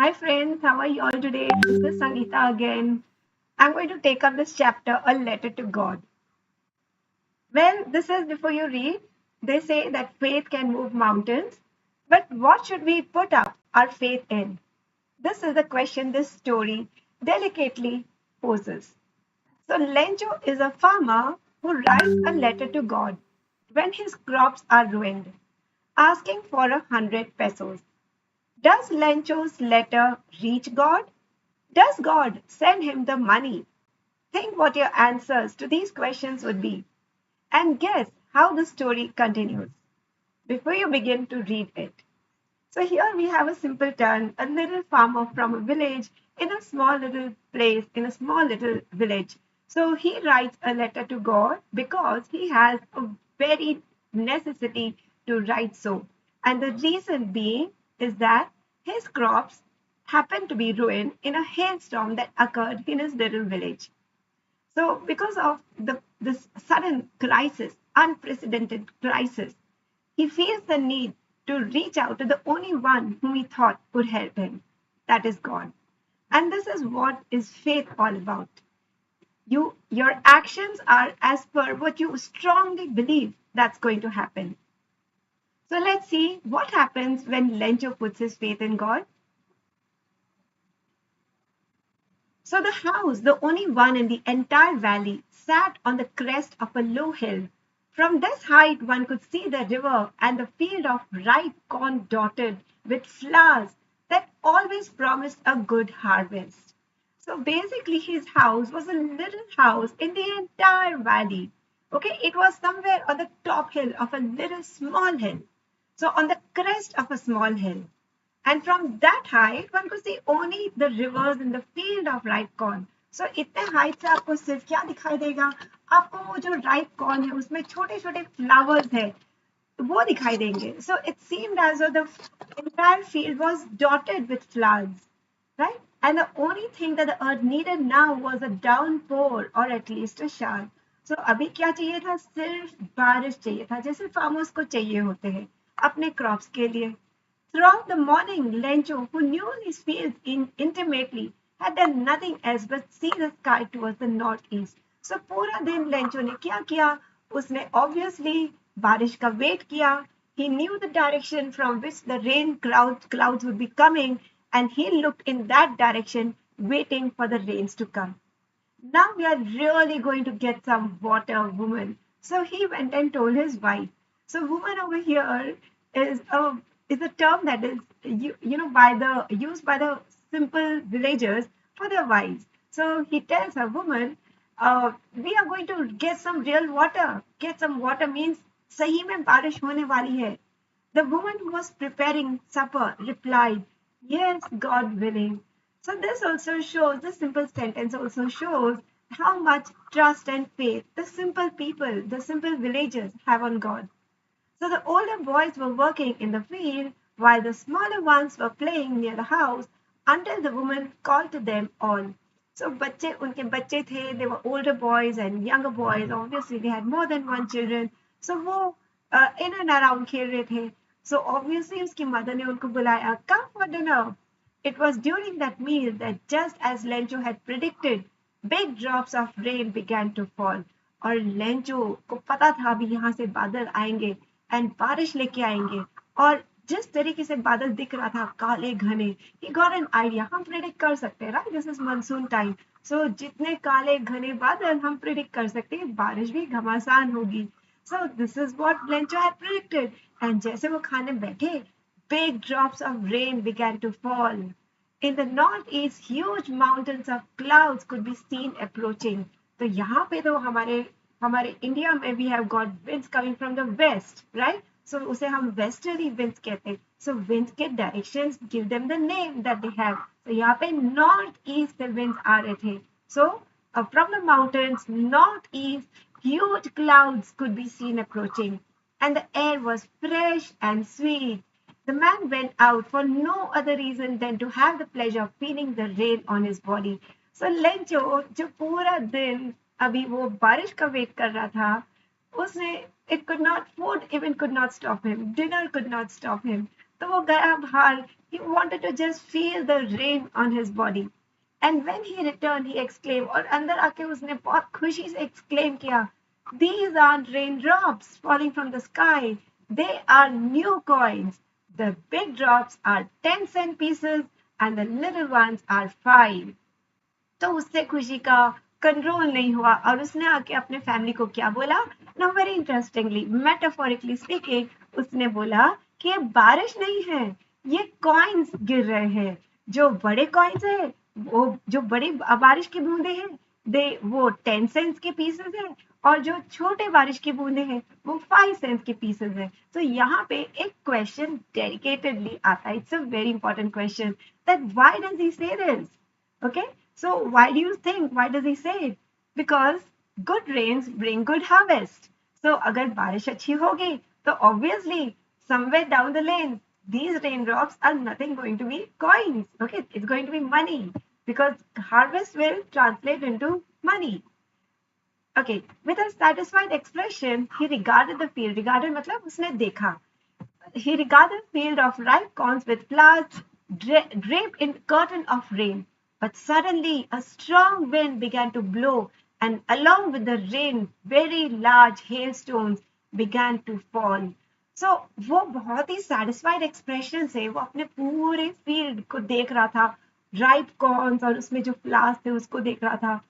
Hi friends, how are you all today? This is Sangeeta again. I'm going to take up this chapter, A Letter to God. Well, this is before you read. They say that faith can move mountains, but what should we put up our faith in? This is the question this story delicately poses. So Lencho is a farmer who writes a letter to God when his crops are ruined, asking for 100 pesos. Does Lencho's letter reach God? Does God send him the money? Think what your answers to these questions would be, and guess how the story continues before you begin to read it. So, here we have a simple turn, a little farmer from a village in a small little place, in a small little village. So, he writes a letter to God because he has a very necessity to write so. And the reason being is that his crops happened to be ruined in a hailstorm that occurred in his little village. So, because of this sudden crisis, unprecedented crisis, he feels the need to reach out to the only one whom he thought would help him, that is God. And this is what is faith all about. Your actions are as per what you strongly believe that's going to happen. So let's see what happens when Lencho puts his faith in God. So the house, the only one in the entire valley, sat on the crest of a low hill. From this height, one could see the river and the field of ripe corn dotted with flowers that always promised a good harvest. So basically, his house was a little house in the entire valley. Okay, it was somewhere on the top hill of a little small hill. So on the crest of a small hill. And from that height, one could see only the rivers in the field of ripe corn. So इतने height से आपको सिर्फ क्या दिखाई देगा? आपको वो जो ripe corn है उसमें छोटे छोटे flowers है वो दिखाई देंगे. So it seemed as though the entire field was dotted with flowers, right? And the only thing that the earth needed now was a downpour or at least a shower. So अभी क्या चाहिए था? सिर्फ बारिश चाहिए था, जैसे farmers को चाहिए होते हैं अपने crops के लिए. Throughout the morning, Lencho, who knew his fields intimately, had done nothing else but see the sky towards the northeast. So पूरा दिन लेंचो ने क्या किया? उसने obviously बारिश का wait किया. He knew the direction from which the clouds would be coming, and he looked in that direction, waiting for the rains to come. Now we are really going to get some water, woman. So he went and told his wife. So woman over here is a is a term that is by the used by the simple villagers for their wives. So he tells her, woman, we are going to get some real water. Get some water means सही में बारिश होने वाली है. The woman who was preparing supper replied, yes, God willing. So this also shows, this simple sentence also shows how much trust and faith the simple people, the simple villagers have on God. So the older boys were working in the field while the smaller ones were playing near the house until the woman called to them all. So बच्चे उनके बच्चे थे, they were older boys and younger boys. Obviously they had more than one children. So वो in and around खेल रहे थे. So obviously उसकी mother ने उनको बुलाया, come for dinner. It was during that meal that just as Lencho had predicted, big drops of rain began to fall. और Lencho को पता था अभी यहाँ से बादल आएंगे एंड बारिश लेके आएंगे. और जिस तरीके से बादल दिख रहा था काले घने, he got an idea. हम प्रिडिक्ट कर सकते हैं, right? This is monsoon time. So जितने काले घने बादल हम प्रिडिक्ट कर सकते हैं बारिश भी घमासान होगी. So this is what Lencho had predicted. And जैसे वो खाने बैठे, big drops of rain began to fall. In the northeast, huge mountains of clouds could be seen approaching. तो यहाँ पे तो हमारे इंडिया में we have got winds coming from the west, right? So उसे हम westerly winds कहते हैं. So winds के directions give them the name that they have. So यहाँ पे northeast से winds आ रहे थे. So from the mountains northeast, huge clouds could be seen approaching, and the air was fresh and sweet. The man went out for no other reason than to have the pleasure of feeling the rain on his body. So Lencho, जो पूरा दिन अभी वो बारिश का wait कर रहा था, उसने it could not, food even could not stop him, dinner could not stop him. तो वो गया बाहर. He wanted to just feel the rain on his body. And when he returned, he exclaimed, और अंदर आके उसने बहुत खुशी से exclaim किया, these aren't raindrops falling from the sky. They are new coins. The big drops are 10-cent pieces and the little ones are 5. तो उससे खुशी का कंट्रोल नहीं हुआ और उसने आके अपने फैमिली को क्या बोला ना, वेरी इंटरेस्टिंगली, मेटाफोरिकली स्पीकिंग, उसने बोला कि ये बारिश नहीं है, ये कॉइन्स गिर रहे हैं. जो बड़े कॉइन्स है, वो जो बड़ी बारिश की बूंदे हैं, वो 10 सेंट्स के पीसेस है, और जो छोटे बारिश की बूंदे हैं वो 5 सेंट्स के पीसेस है. तो यहाँ पे एक क्वेश्चन डेडिकेटेडली आता है. It's a very important question, that why does he से this. Okay, so why do you think? Why does he say it? Because good rains bring good harvest. So अगर बारिश अच्छी होगी तो obviously somewhere down the lane these raindrops are nothing going to be coins. Okay, it's going to be money because harvest will translate into money. Okay, with a satisfied expression, he regarded the field. Regarded मतलब उसने देखा. He regarded the field of ripe corns with flowers draped in curtain of rain. But suddenly a strong wind began to blow, and along with the rain, very large hailstones began to fall. So वो बहुत ही satisfied expression से वो अपने पूरे field को देख रहा था, ripe corns और उसमें जो flowers थे उसको देख रहा था.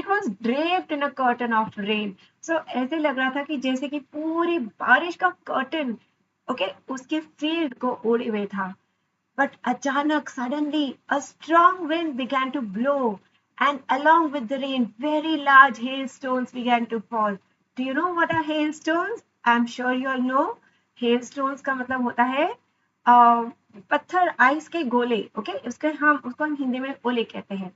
It was draped in a curtain of rain. So ऐसे लग रहा था कि जैसे कि पूरी बारिश का curtain, okay, उसके field को ओढ़े हुए था. But अचानक, suddenly, a strong wind began to blow, and along with the rain, very large hailstones began to fall. Do you know what are hailstones? I'm sure you all know. Hailstones का मतलब होता है पत्थर, ice के गोले. Okay, उसको हम हिंदी में ओले कहते हैं.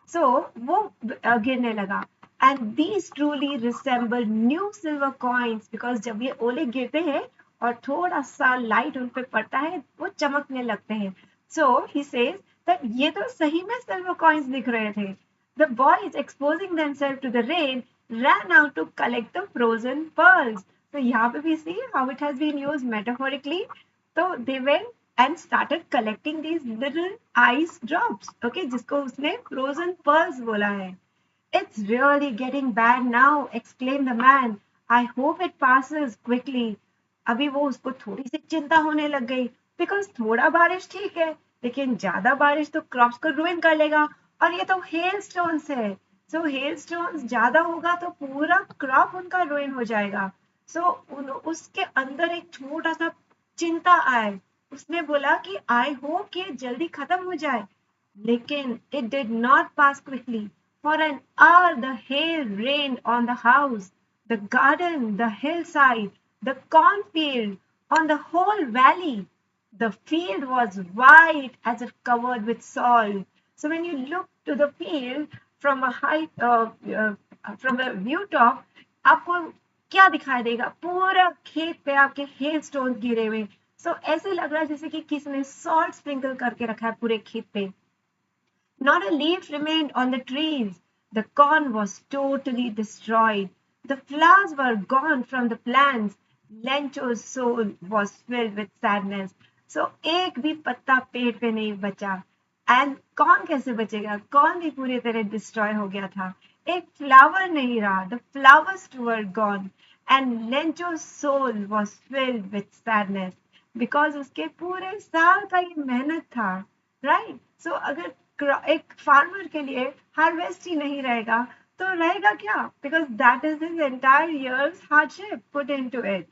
So वो गिरने लगा. And these truly resemble new silver coins because जब ये ओले गिरते हैं और थोड़ा सा लाइट उन पे पड़ता है वो चमकने लगते हैं. So he says that ये तो सही में silver coins दिख रहे थे. The boys exposing themselves to the rain ran out to collect the frozen pearls. So यहाँ पे भी see how it has been used metaphorically. So they went and started collecting these little ice drops. Okay, जिसको उसने frozen pearls बोला है. It's really getting bad now, exclaimed the man. I hope it passes quickly. अभी वो उसको थोड़ी सी चिंता होने लग गई बिकॉज थोड़ा बारिश ठीक है लेकिन ज्यादा बारिश तो क्रॉप्स को रुइन कर लेगा और ये तो हेल स्टोन्स है. सो हेल स्टोन्स ज्यादा होगा तो पूरा क्रॉप उनका रुइन हो जाएगा. सो उसके अंदर एक छोटा सा चिंता आए. उसने बोला कि आई होप कि जल्दी खत्म हो जाए. लेकिन it did not pass quickly. For an hour the hell rained on the house, the garden, the hill side, the cornfield, on the whole valley. The field was white as if covered with salt. So when you look to the field from a height, from a view top, आपको क्या दिखाई देगा? पूरा खेत पे आपके hailstones गिरे हुए. So ऐसे लग रहा है जैसे कि किसी ने salt sprinkle करके रखा है पूरे खेत पे. Not a leaf remained on the trees. The corn was totally destroyed. The flowers were gone from the plants. Lencho's soul was filled with sadness. So एक भी पत्ता पेड़ पे नहीं बचा. And कौन कैसे बचेगा? कौन भी पूरी तरह डिस्ट्रॉय हो गया था. एक फ्लावर नहीं रहा. The flowers too were gone. And Lencho's soul was filled with sadness. Because उसके पूरे साल का ये मेहनत था. Right? So अगर एक फार्मर के लिए हार्वेस्ट ही नहीं रहेगा तो रहेगा क्या? Because that is his entire year's hardship put into it.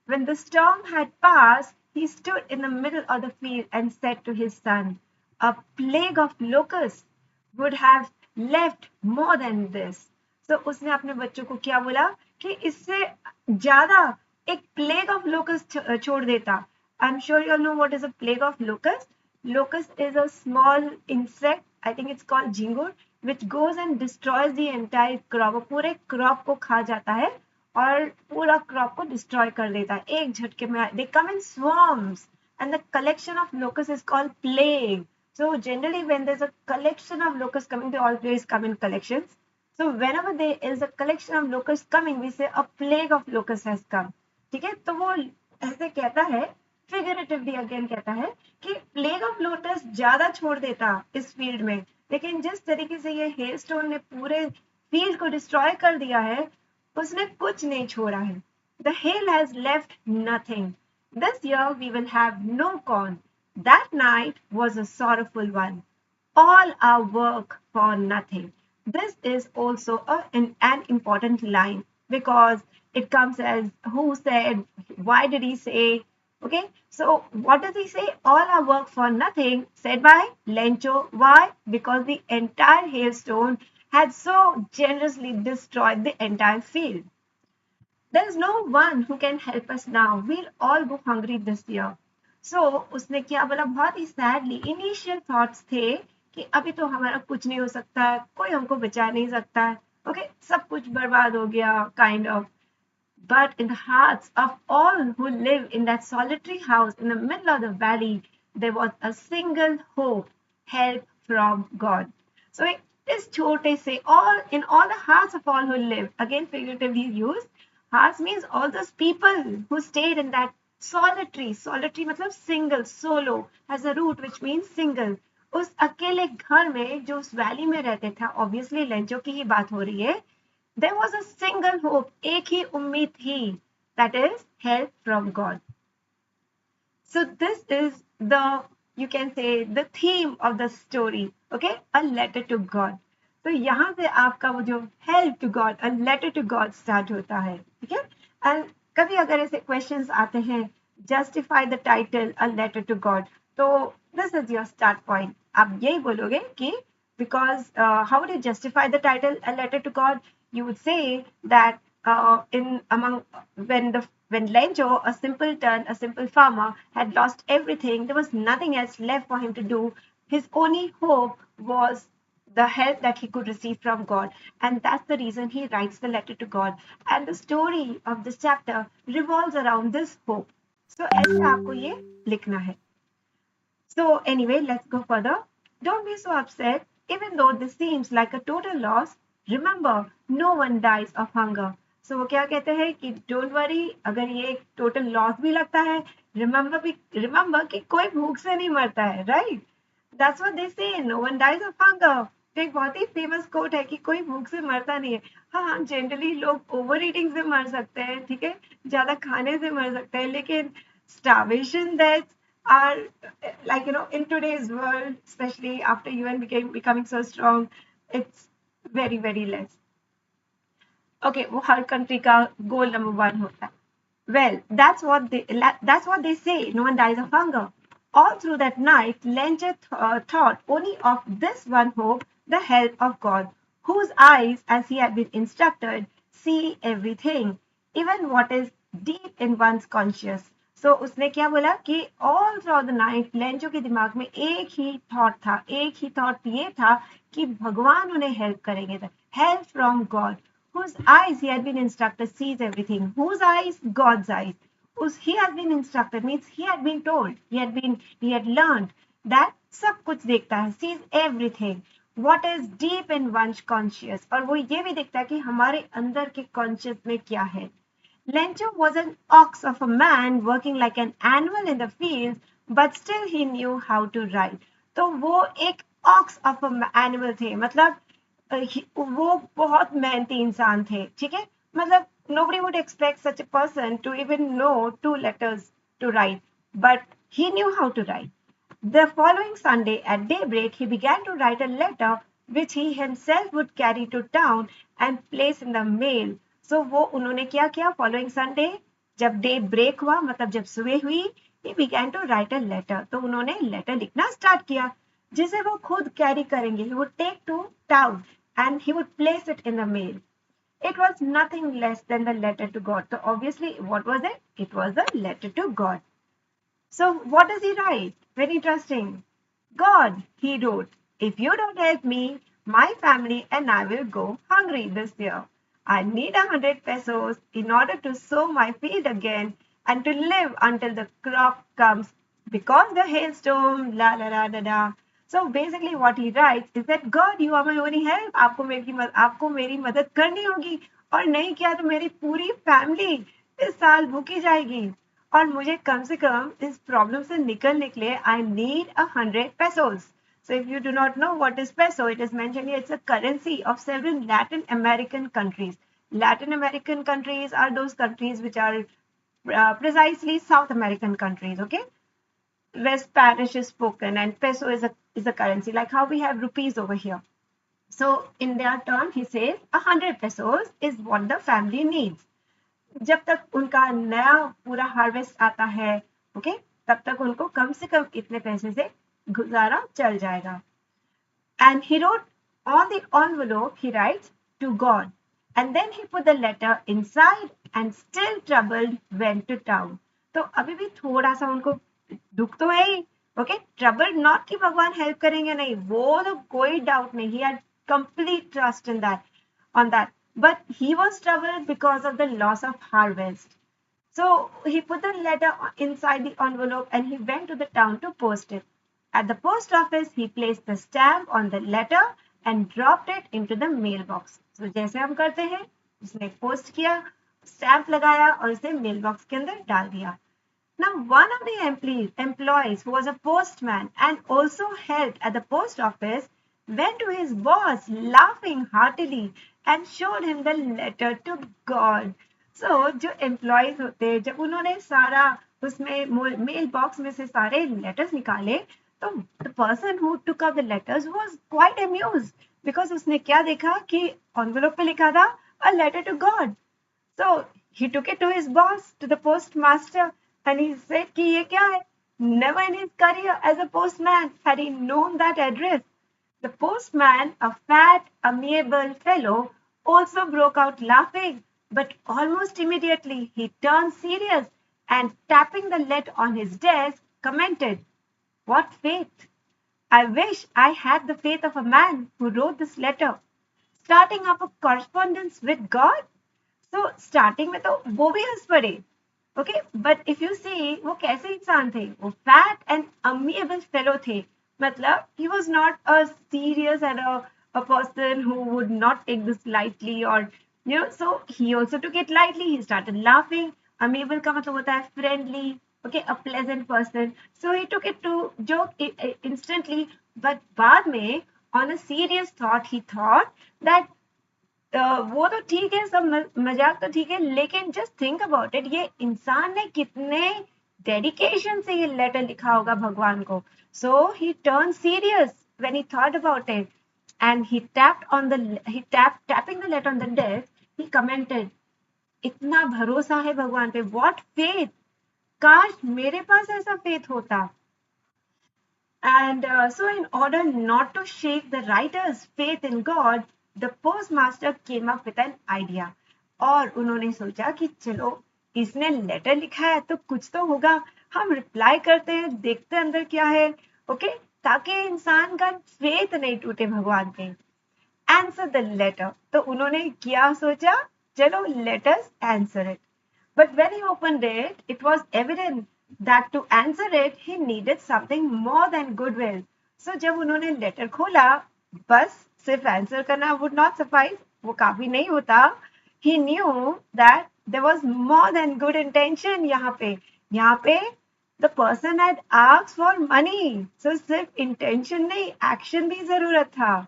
When the storm had passed, he stood in the middle of the field and said to his son, a plague of locusts would have left more than this. So उसने अपने बच्चों को क्या बोला कि इससे ज्यादा एक plague of locusts छोड़ देता. I'm sure you all know what is a plague of locusts. Locust is a small insect, I think it's called jingur, which goes and destroys the entire crop. पूरे crop को खा जाता है और पूरा crop को डिस्ट्रॉय कर देता है एक झटके में. They come in swarms and the collection of locust is called plague. So generally when there is a collection of locust coming, they always come in collections. So whenever there is a collection of locust coming, we say a plague of locust has come. ठीक है, तो वो ऐसे कहता है figuratively again कहता है कि प्लेग ऑफ लोटस ज्यादा छोड़ देता इस फील्ड में, लेकिन जिस तरीके से ये हेलस्टोन ने पूरे फील्ड को डिस्ट्रॉय कर दिया है, उसने कुछ नहीं छोड़ा है. The hail has left nothing. This year we will have no corn. That night was a sorrowful one. All our work for nothing. This is also an important line because it comes as who said, why did he say? Okay, so what does he say? All our work for nothing, said by Lencho. Why? Because the entire hailstone had so generously destroyed the entire field. There is no one who can help us now. We'll all go hungry this year. So उसने क्या बोला, बहुत ही sadly initial thoughts थे कि अभी तो हमारा कुछ नहीं हो सकता है, कोई हमको बचा नहीं सकता है, ओके, सब कुछ बर्बाद हो गया kind of. But in the hearts of all who live in that solitary house in the middle of the valley, there was a single hope, help from God. So इस छोटे से all in all the hearts of all who live, again figuratively used, hearts means all those people who stayed in that solitary मतलब single, solo has a root which means single. उस अकेले घर में जो उस वैली में रहते थे, ऑब्वियसली लेंचो की ही बात हो रही है, there was a single hope, एक ही उम्मीद थी, that is help from God. So this is the, you can say, the theme of the story, okay, a letter to God. तो यहाँ से आपका वो जो help to God, a letter to God start होता है, ठीक है. एंड कभी अगर ऐसे क्वेश्चंस आते हैं, justify the title a letter to God, तो this is your start point. आप यही बोलोगे कि because how do justify the title a letter to God, you would say that in among when Lenjo, a simpleton, a simple farmer, had lost everything, there was nothing else left for him to do. His only hope was the help that he could receive from God, and that's the reason he writes the letter to God. And the story of this chapter revolves around this hope. So ऐसे आपको ये लिखना है. So anyway, let's go further. Don't be so upset, even though this seems like a total loss. Remember, no one dies of hunger. So वो क्या कहते हैं कि don't worry, अगर ये एक total loss भी लगता है, remember कि कोई भूख से नहीं मरता है, right? That's what they say, no one dies of hunger. तो एक बहुत ही फेमस कोट है कि कोई भूख से मरता नहीं है. हाँ, जनरली लोग ओवर ईटिंग से मर सकते हैं, ठीक है, ज्यादा खाने से मर सकते हैं, लेकिन starvation deaths are, like, you know, in today's world, especially after UN becoming so strong, it's very very less. Okay, वो हर कंट्री का गोल नंबर 1 होता है. Well, that's what they say, no one dies of hunger. All through that night, Lenche thought only of this one hope, the help of God, whose eyes, as he had been instructed, see everything, even what is deep in one's conscience. So उसने क्या बोला कि all throughout the night, Lencho के दिमाग में एक ही thought ये था कि भगवान उन्हें हेल्प करेंगे. Help from God, whose eyes he had been instructed sees everything. Whose eyes? God's eyes. He had been instructed means he had been told, he had learned that सब कुछ देखता है, sees everything. What is deep in one's conscious, और वो ये भी देखता है कि हमारे अंदर के कॉन्शियस में क्या है. Lencho was an ox of a man working like an animal in the fields, but still he knew how to ride. तो वो एक ox of an animal थे, मतलब वो बहुत मेहनती इंसान थे, ठीक है, मतलब nobody would expect such a person to even know 2 letters to write, but he knew how to write. The following Sunday at daybreak, he began to write a letter which he himself would carry to town and place in the mail. So वो उन्होंने क्या किया, following Sunday जब day break हुआ, मतलब जब सुबह हुई, he began to write a letter. तो उन्होंने लेटर लिखना स्टार्ट किया, जिसे वो खुद कैरी करेंगे. He would take to town and he would place it in the mail. It was nothing less than the letter to God. So obviously, what was it? It was a letter to God. So what does he write? Very interesting. God, he wrote, if you don't help me, my family and I will go hungry this year. I need 100 pesos in order to sow my field again and to live until the crop comes because the hailstorm, la la la da da. So basically what he writes is that God, you are my only help. आपको मेरी मदद करनी होगी, और नहीं किया तो मेरी पूरी फैमिली इस साल भूखी जाएगी. और मुझे कम से कम इस प्रॉब्लम से निकलने के लिए I need 100 pesos. So if you do not know what is peso, it is mentioned here, it's a currency of several Latin American countries. Latin American countries are those countries which are precisely South American countries, okay? Where Spanish is spoken and peso is a currency, like how we have rupees over here. So in their turn, he says 100 pesos is what the family needs. जब तक उनका नया पूरा harvest आता है, okay, तब तक उनको कम से कम इतने पैसे से गुजारा चल जाएगा. And he wrote on the envelope, he writes to God. And then he put the letter inside and still troubled went to town. तो अभी भी थोड़ा सा उनको दुख तो है ही, ओके, ट्रबल्ड नॉट कि भगवान हेल्प करेंगे, नहीं, वो तो कोई डाउट नहीं, he had complete trust in that, on that. But he was troubled because of the loss of harvest. So he put the letter inside the envelope and he went to the town to post it. At the post office, he placed the stamp on the letter and dropped it into the mailbox. So जैसे हम करते हैं, उसने post किया, stamp लगाया और उसे mailbox के अंदर डाल दिया. Now, one of the employees who was a postman and also helped at the post office went to his boss laughing heartily and showed him the letter to God. So, जो employees होते हैं, जब उन्होंने सारा उसमें mail box में से सारे लेटर्स निकाले, तो the person who took up the letters was quite amused because उसने क्या देखा कि envelope पे लिखा था a letter to God. So he took it to his boss, to the postmaster, and he said कि ये क्या है? Never in his career as a postman had he known that address. The postman, a fat, amiable fellow, also broke out laughing, but almost immediately he turned serious and tapping the letter on his desk, commented, "What faith! I wish I had the faith of a man who wrote this letter. Starting up a correspondence with God." So starting में तो वो भी हंस पड़े, okay? But if you see वो कैसे इंसान थे, वो fat and amiable fellow थे, मतलब he was not a serious and a person who would not take this lightly, or so he also took it lightly. He started laughing. Amiable का मतलब होता है friendly, okay, a pleasant person. So he took it to joke instantly, but बाद में on a serious thought he thought that वो तो ठीक है, सब मजाक तो ठीक है, लेकिन जस्ट थिंक अबाउट इट, ये इंसान ने कितने डेडिकेशन से ये लेटर लिखा होगा भगवान को. So he turn serious when he thought about it and he tapping the letter on the desk, he commented, इतना भरोसा है भगवान पे, व्हाट फेथ, काश मेरे पास ऐसा फेथ होता. And so in order not to shake the writer's faith in God, the postmaster came up with an idea. और उन्होंने सोचा कि चलो इसने लेटर लिखा है तो कुछ तो होगा, हम रिप्लाई करते हैं, देखते हैं अंदर क्या है, ओके, ताकि इंसान का फेथ नहीं टूटे भगवान पे. Answer the letter. तो उन्होंने क्या सोचा, चलो letters answer it. But when he opened it, it was evident that to answer it, he needed something more than goodwill. So जब उन्होंने लेटर खोला, बस सिर्फ आंसर करना would not suffice, वो काफी नहीं होता. He knew that there was more than good intention यहाँ पे the person had asked for money. So सिर्फ intention नहीं, action भी जरूरत था,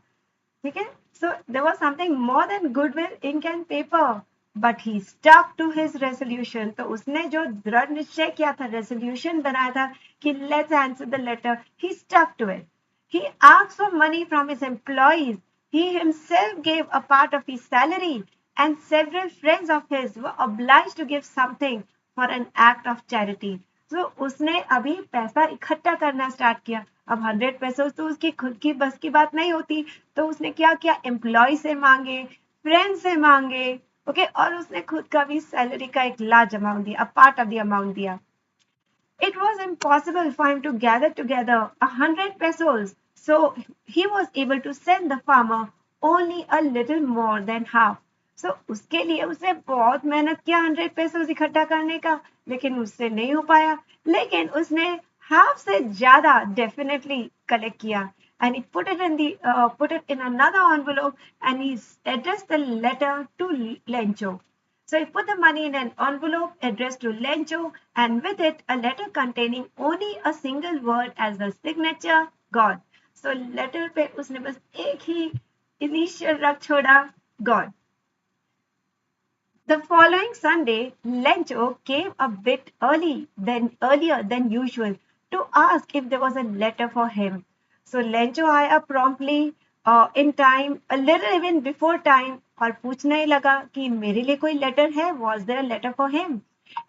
ठीक है? So there was something more than goodwill, ink and paper. But he stuck to his resolution. तो उसने जो दृढ़ निश्चय किया था, resolution बनाया था कि let's answer the letter, he stuck to it. He asked for money from his employees. He himself gave a part of his salary, and several friends of his were obliged to give something for an act of charity. So उसने अभी पैसा इकट्ठा करना start किया. अब 100 पैसे तो उसकी खुद की बस की बात नहीं होती, तो उसने क्या किया, एम्प्लॉय से मांगे, फ्रेंड से मांगे, ओके, और उसने खुद का भी सैलरी का एक लार्ज अमाउंट दिया, a part of the amount दिया. It was impossible for him to gather together 100 pesos, so he was able to send the farmer only a little more than half. So उसके लिए उसे बहुत मेहनत किया 100 pesos इकट्ठा करने का, लेकिन उससे नहीं हो पाया. लेकिन उसने हाफ से ज्यादा डेफिनेटली कलेक्ट किया. And he put it in another envelope and he addressed the letter to Lencho. So he put the money in an envelope addressed to Lencho, and with it a letter containing only a single word as the signature, God. So letter पे उसने बस एक ही initial रख छोड़ा, God. The following Sunday, Lencho came a bit earlier than usual to ask if there was a letter for him. So Lencho आया promptly, in time, a little even before time, और पूछने लगा कि मेरे लिए कोई letter है? Was there a letter for him?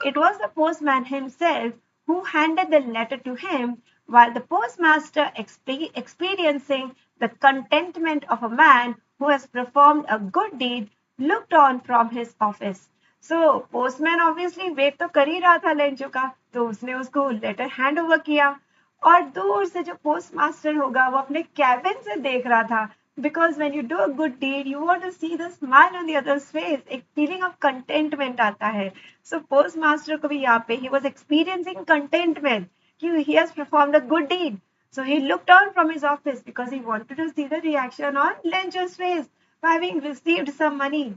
It was the postman himself who handed the letter to him, while the postmaster, experiencing the contentment of a man who has performed a good deed, looked on from his office. So postman obviously wait तो कर ही रहा था Lencho का, तो उसने उसको letter hand over किया और दूर से जो पोस्ट मास्टर होगा वो अपने कैबिन से देख रहा था. Because when you do a good deed, you want to see the smile on the other's face. एक feeling of contentment आता है. So postmaster को भी यहाँ पे he was experiencing contentment कि he has performed a good deed. So he looked out from his office because he wanted to see the reaction on Lencho's face by having received some money.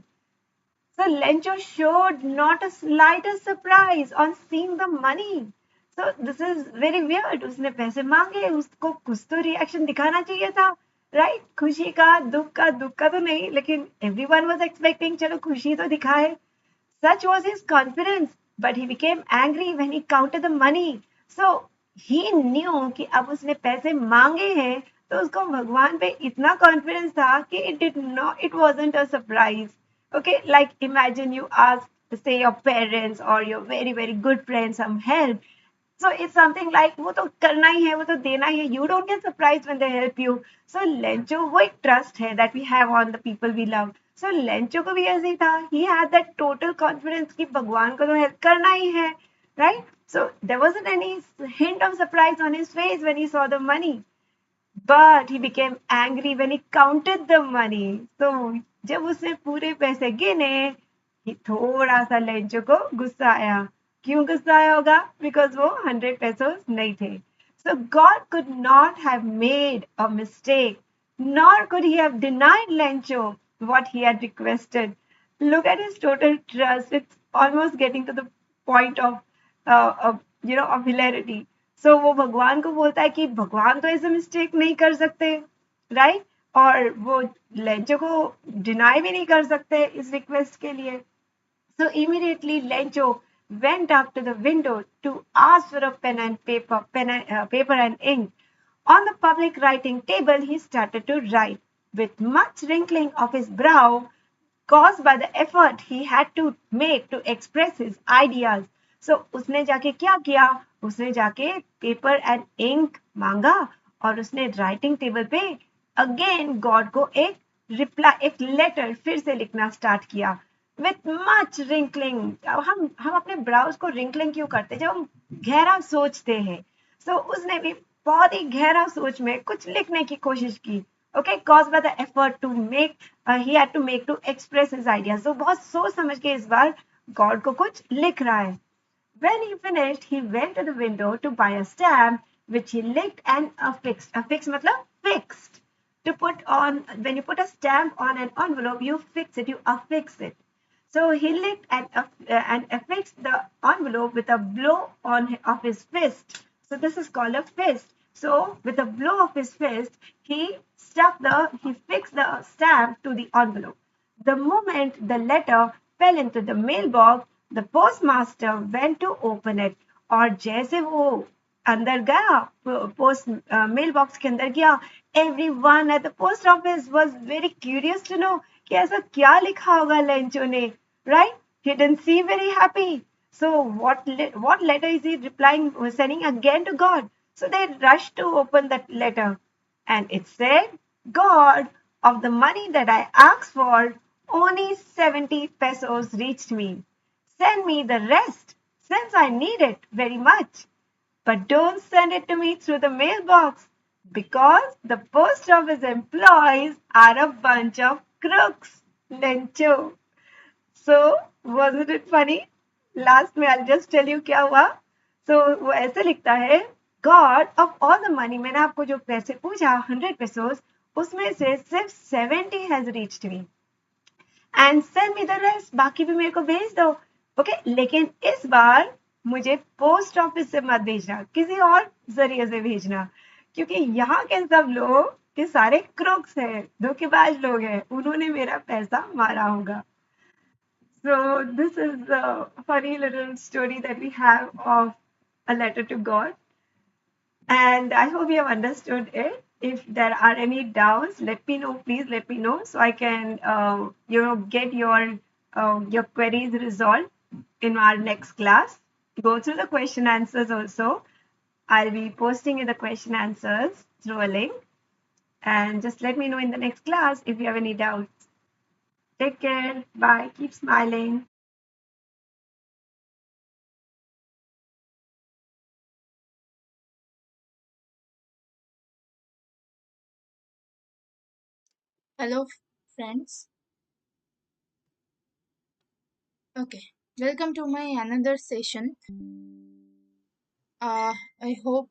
So Lencho showed not a slightest surprise on seeing the money. So this is very weird. उसने पैसे मांगे, उसको कुछ तो reaction दिखाना चाहिए था, right? खुशी का, दुख का तो नहीं, लेकिन everyone was expecting चलो खुशी तो दिखाए. Such was his confidence, but he became angry when he counted the money. So he knew कि अब उसने पैसे मांगे हैं, तो उसको भगवान पे इतना confidence था कि it wasn't a surprise. Okay, like imagine you ask, say your parents or your very, very good friend some help. So it's something like वो तो करना ही है, वो तो देना ही है. You don't get surprised when they help you. So Lencho वो एक trust है that we have on the people we love. So Lencho को भी ऐसे ही था. He had that total confidence कि भगवान को तो help करना ही है, right? So there wasn't any hint of surprise on his face when he saw the money. But he became angry when he counted the money. So जब उसने पूरे पैसे गिने, थोड़ा सा लेंचो को गुस्सा आया. क्यों गुस्सा आया होगा? Because वो 100 pesos नहीं थे. So God could not have made a mistake, nor could he have denied Lencho what he had requested. Look at his total trust. It's almost getting to the point of, of hilarity. So वो भगवान को बोलता है कि भगवान तो ऐसे mistake नहीं कर सकते, राइट? और वो लेंचो को डिनाई भी नहीं कर सकते इस रिक्वेस्ट के लिए. So immediately Lencho went up to the window to ask for a paper and ink. On the public writing table, he started to write with much wrinkling of his brow caused by the effort he had to make to express his ideas. So उसने जाके क्या किया? उसने जाके paper and ink मांगा और उसने writing table पे अगेन गॉड को एक लेटर फिर से लिखना स्टार्ट किया विथ मच रिंकलिंग. हम अपने ब्राउज को रिंकलिंग क्यों करते हैं? जब हम गहरा सोचते हैं. सो उसने भी बहुत ही गहरा सोच में कुछ लिखने की कोशिश की. Okay, caused by the effort to make, he had to make to express his ideas. So बहुत सोच समझ के इस बार God को कुछ लिख रहा है. When he finished, he went to the window to buy a stamp, which he licked and affixed. Affixed मतलब fixed. To put on, when you put a stamp on an envelope, you fix it, you affix it. So he licked and affixed the envelope with a blow of his fist. So this is called a fist. So with a blow of his fist, he fixed the stamp to the envelope. The moment the letter fell into the mailbox, the postmaster went to open it. और जैसे वो अंदर गया, post mail box के अंदर गया, everyone at the post office was very curious to know कि ऐसा क्या लिखा होगा लेंचो ने, right? He didn't seem very happy. So what letter is he sending again to God? So they rushed to open that letter, and it said, God, of the money that I asked for, only 70 pesos reached me. Send me the rest, since I need it very much. But don't send it to me through the mailbox, because the post office employees are a bunch of crooks. Lencho. So, wasn't it funny? Last में I'll just tell you क्या हुआ. So, वो ऐसे लिखता है, God, of all the money, मैंने आपको जो पैसे पूछा, 100 pesos, उसमें से सिर्फ 70 has reached me. And send me the rest, बाकी भी मेरे को भेज दो। ओके, लेकिन इस बार मुझे पोस्ट ऑफिस से मत भेजना, किसी और जरिए से भेजना, क्योंकि यहाँ के सब लोग ये सारे क्रोक्स हैं, धोखेबाज लोग हैं, उन्होंने मेरा पैसा मारा होगा। So this is a funny little story that we have of a letter to God, and I hope you have understood it. If there are any doubts, let me know. Please let me know so I can, get your queries resolved in our next class. Go through the question answers also. I'll be posting you the question answers through a link, and just let me know in the next class if you have any doubts. Take care. Bye. Keep smiling. Hello, friends. Okay, welcome to my another session. I hope